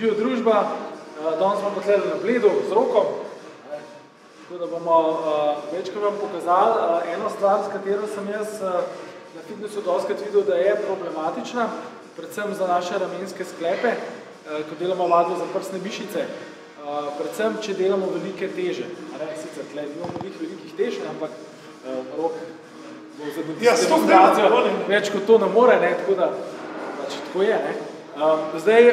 Živijo družba, danes smo potleli na Bledu z Rokom, tako da bomo večkrat vam pokazali eno stvar, s katero sem jaz na fitnessu dostikrat videl, da je problematična, predvsem za naše ramenske sklepe, ko delamo vadbo za prsne mišice, predvsem, če delamo velike teže. Sicer tle imamo velikih tež, ampak Rok bo za demonstracijo več kot to ne more, tako da pač tako je. Zdaj,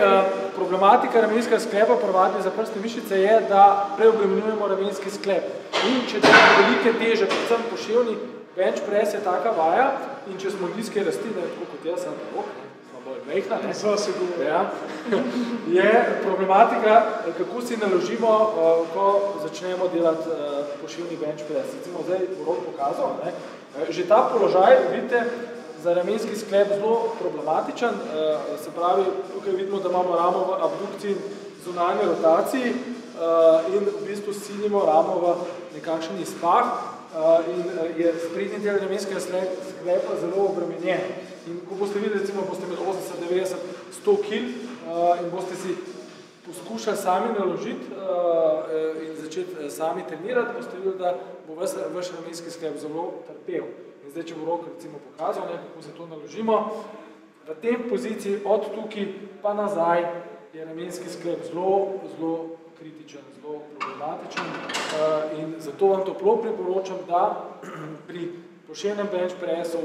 problematika ramenskega sklepa pri vadbi za prsne mišice je, da preobremenjujemo ramenski sklep. In če delamo velike teže, predvsem poševni, bench press je taka vaja in če smo nizke rasti, tako kot jaz, sem Rok, bolj mehna, je problematika, kako si naložimo, ko začnemo delati poševni bench press. Recimo zdaj Rok pokazal, že ta položaj, vidite, za ramenski sklep zelo problematičen, se pravi, tukaj vidimo, da imamo ramo v abdukciji in zunanji rotaciji in v bistvu silimo ramo v nekakšen izpah in je sprednji del ramenskega sklepa zelo obremenjen. In ko boste videli, recimo, boste imeli 80, 90, 100 kil in boste si poskušali sami naložiti in začeti sami trenirati, boste videli, da bo vaš ramenski sklep zelo trpel. In zdaj, če bo Rok recimo pokazal, kako se to naložimo, v tem poziciji od tukaj pa nazaj je ramenski sklep zelo kritičen, zelo problematičen in zato vam toplo priporočam, da pri poševnem bench pressu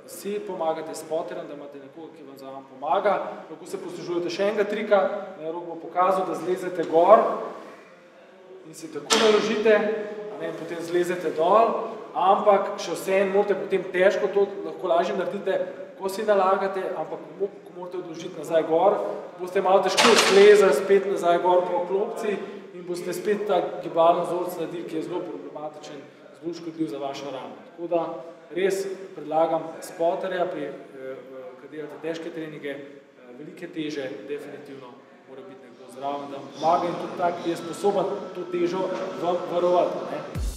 si pomagate s spoterjem, da imate nekoga, ki vam za vam pomaga. Lahko se poslužujete še enega trika, Rok bo pokazal, da zlezete gor in si tako naložite, potem zlezete dol, ampak še vseeno morate potem težko to, lahko lažje naredite, ko si nalagate, ampak ko morate odložiti nazaj gor, boste malo težko slezali spet nazaj gor po klopci in boste spet ta gibalno vzorec naredili, ki je zelo problematičen, zelo škodljiv za vašo ramo. Tako da res predlagam spoterja, ko delate težke treninge, velike teže, definitivno mora biti nekdo zraven, da vam pomaga in tudi tak, ki je sposoben to težo vam varovati.